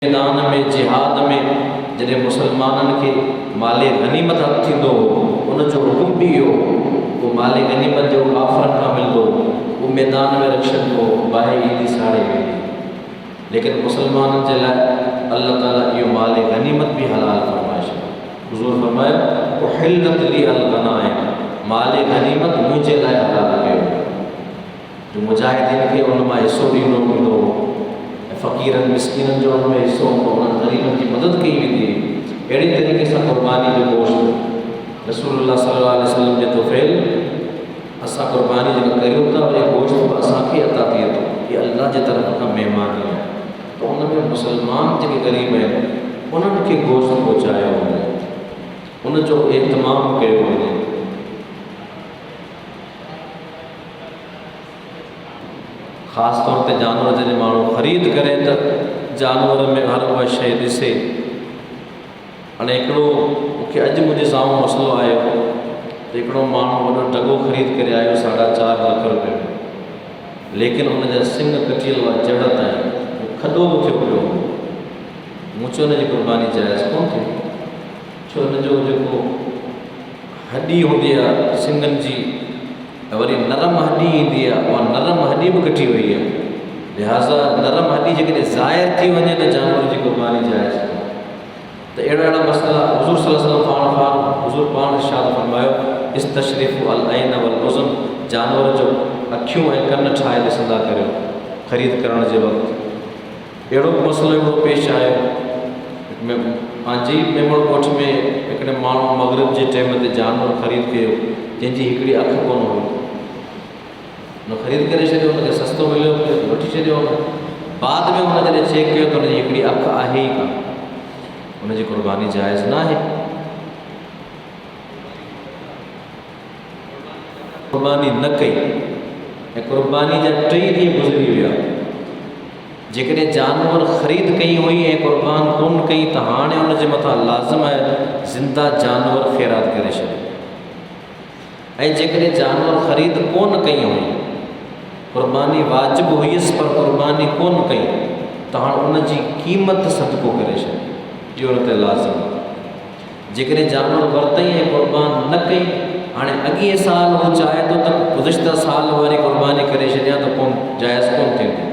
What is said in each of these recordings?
मैदान में जिहाद में जॾहिं मुसलमाननि खे माले गनीमत हथ थींदो उन जो हुकुम बि इहो उहो माले गनीमत जो काफ़रनि खां मिलंदो उहो मैदान में रखनि पोइ बाहि ईंदी साड़े वेंदी। लेकिन मुसलमाननि जे लाइ अल्लाह ताला इहो माले गनीमत बि हलाल फरमाए छॾियो। हुज़ूर फरमायो उहिल्लत ली अल गनाइम, माले गनीमत मुंहिंजे लाइ हलाल कयो जो मुजाहिदीन खे उन मां हिसो ॾींदो वेंदो, फ़क़ीरनि मिस्किननि जो उनमें हिसो हूंदो, उन्हनि ग़रीबनि जी मदद कई वेंदी। अहिड़े तरीक़े सां क़ुर्बानी जो गोश्त रसूलुल्लाह सल्लल्लाहु अलैहि वसल्लम जे तोफ़ैल असां क़ुर्बानी जेका कयूं था उहो गोश्त बि असांखे अता थिए थो, इहा अल्लाह जे तरफ़ खां महिरबानी आहे। त उन में मुसलमान जेके ग़रीब आहिनि उन्हनि खे गोश्त पहुचायो वञे, उनजो एहतमाम कयो वञे। ख़ासि तौर ते जानवर जॾहिं माण्हू ख़रीद करे त जानवर में हर उहा शइ ॾिसे। हाणे हिकिड़ो मूंखे अॼु मुंहिंजे साम्हूं मसइलो आयो त हिकिड़ो माण्हू वॾो टॻो ख़रीद करे आयो 4.5 लख रुपए में, लेकिन हुनजा सिंग कटियल हुआ जड़ ताईं, खॾो बि थियो पियो। मूं चयो हुनजी क़ुर्बानी जाइज़ कोन थी, छो हुनजो जेको हॾी हूंदी आहे सिंगनि जी वरी नरम हॾी ईंदी आहे, उहा नरम हॾी बि कटी वई आहे, लिहाज़ा नरम हॾी जेकॾहिं ज़ाहिर थी वञे त जानवर जी क़ुर्बानी जाइज़ कोन्हे। त अहिड़ा मसइला हुज़ूर सल्लल्लाहु अलैहि वसल्लम हुज़ूर पाण इरशाद फरमायो इस्तशरिफ़ु अल ऐन वल उज़ुन, जानवर जो अखियूं ऐं कन ठाहे ॾिसंदा करियो ख़रीद करण जे वक़्तु। अहिड़ो मसइलो हिकिड़ो पेश आयो पंहिंजे ई मेमण ॻोठ में हिकिड़े माण्हू मग़रिब जे टाइम ते जानवर ख़रीद कयो जंहिंजी हिकिड़ी अखि कोन हुई, हुन ख़रीद करे छॾियो, हुनखे सस्तो मिलियो वठी छॾियो। बाद में हुन जॾहिं चेक कयो त हुनजी हिकिड़ी अखि आहे ई कान, हुनजी क़ुर्बानी जाइज़ न आहे। क़ुर्बानी न कई ऐं क़ुर्बानी जा 3 ॾींहं गुज़री विया। जेकॾहिं जानवर ख़रीद कई हुई ऐं क़ुर्बान कोन कई त हाणे हुनजे मथां लाज़िम आहे ज़िंदा जानवर ख़ैरात करे छॾे। ऐं जेकॾहिं जानवर ख़रीद कोन कई हुई, क़ुर्बानी वाजिबु हुयसि पर क़ुर्बानी कोन कई त हाणे उनजी क़ीमत सदको करे छॾे, इहो हुन ते लाज़िम आहे। जेकॾहिं जानवर वरितई ऐं क़ुर्बान न कई, हाणे अॻिए साल उहो चाहे थो त गुज़िश्ता साल वारी क़ुर्बानी करे छॾियां त कोन जाइज़ कोन थींदी,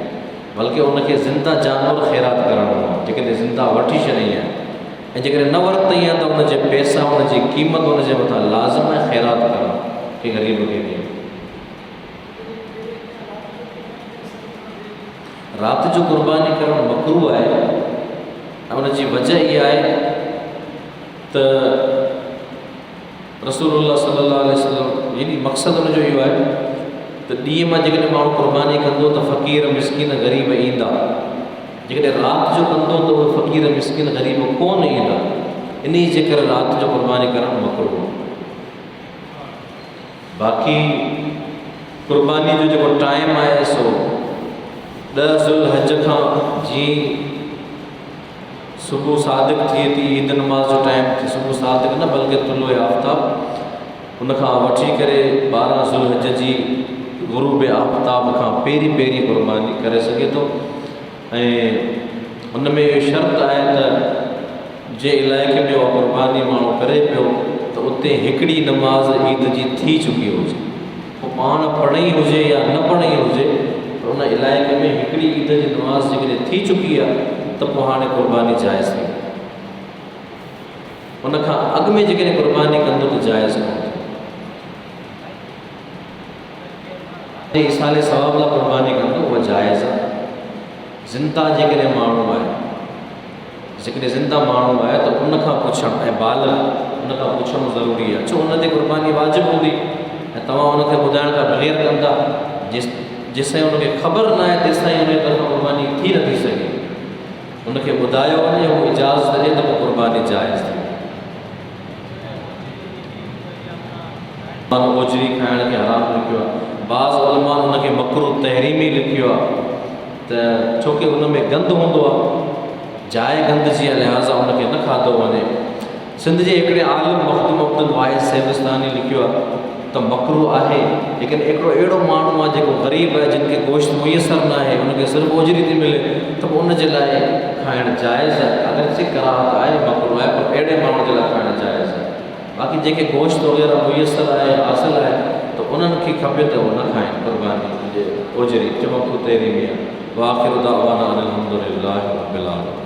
बल्कि उनखे ज़िंदा जानवर ख़ैरात करणो आहे। जेकॾहिं ज़िंदा वठी छॾई आहे ऐं जेकॾहिं न वरितई आहे त उनजे पैसा उनजी क़ीमत उनजे मथां लाज़िम आहे ख़ैरात करणु के ग़रीब खे ॾियणु। राति जो क़ुर्बानी करणु मकरूह आहे ऐं उनजी वजह इहा आहे त रसूलुल्लाह सल्लल्लाहु अलैहि वसल्लम यानी मक़सदु हुनजो इहो आहे त ॾींहं मां जेकॾहिं माण्हू क़ुर्बानी कंदो त फ़क़ीर मिस्किन ग़रीब ईंदा, जेकॾहिं राति जो कंदो त उहे फ़क़ीर मिस्किन ग़रीब कोन ईंदा। इन जे करे राति जो क़ुर्बानी करणु मकरूह। बाक़ी क़ुर्बानी जो जेको टाइम आहे सो 10 ज़ुल्हज खां जीअं सुबुह सादिक थिए थी, ईद नमाज़ जो टाइम थी, सुबुह सादिक न बल्कि तुलुए आफ़्ताब, उनखां वठी करे 12 ज़ुल्हज जी ग़ुरूब आफ़्ताब खां पहिरीं क़ुर्बानी करे सघे थो। ऐं उन में इहो शर्त आहे त जे इलाइक़े में उहा क़ुर्बानी माण्हू करे पियो त उते हिकिड़ी नमाज़ ईद जी थी चुकी हुजे, पोइ पाण पढ़ी हुजे या न पढ़ी हुजे, पर उन इलाइक़े में हिकिड़ी ईद जी नमाज़ जेकॾहिं थी चुकी आहे त पोइ हाणे क़ुर्बानी जाइज़ थी। उनखां अॻु में जेकॾहिं क़ुर्बानी कंदो त जाइज़ कोन थी। इसाले सवाब लाइ क़ुर्बानी कंदो उहा जाइज़ आहे। ज़िंदा जेकॾहिं माण्हू आहे, जेकॾहिं ज़िंदा माण्हू आहे त उनखां पुछणु ऐं बालिग़ उनखां पुछणु ज़रूरी आहे, छो उन ते क़ुर्बानी वाजिबु हूंदी ऐं तव्हां उनखे ॿुधाइण खां बग़ैर कंदा जेसिताईं उनखे ख़बर न आहे तेसिताईं उनजे तरफ़ां क़ुर्बानी थी नथी सघे। उनखे ॿुधायो वञे, उहो इजाज़त ॾिए त पोइ क़ुर्बानी जाइज़ थी। माण्हू ओजरी खाइण खे हराम लिखियो आहे, बाज़ उलमा उनखे मकरूह तहरीमी लिखियो आहे त छोकी उन में गंद हूंदो आहे, जाइ गंद जी लिहाज़ा उनखे न खाधो वञे। सिंध जे हिकिड़े आलिम मखदूम अब्दुल वाहिद सेविस्तानी लिखियो आहे त मकरू आहे। लेकिन हिकिड़ो अहिड़ो माण्हू आहे जेको ग़रीब आहे, जिन खे गोश्त मुयसर न आहे, उनखे सिर्फ़ु ओजरी थी मिले, त पोइ उनजे लाइ खाइणु जाइज़ आहे। अगरि से कराहत आहे, मकरू आहे, पर अहिड़े माण्हू जे लाइ खाइणु जाइज़ आहे। बाक़ी जेके गोश्त वग़ैरह मुयसर आहे, हासिल आहे, त उन्हनि खे खपे त उहो न खाइनि क़ुर्बानी जे ओजरी चमकू तेरी में। वाखिर दावाना अनिल हम्दुलिल्लाहि रब्बिल आलमीन।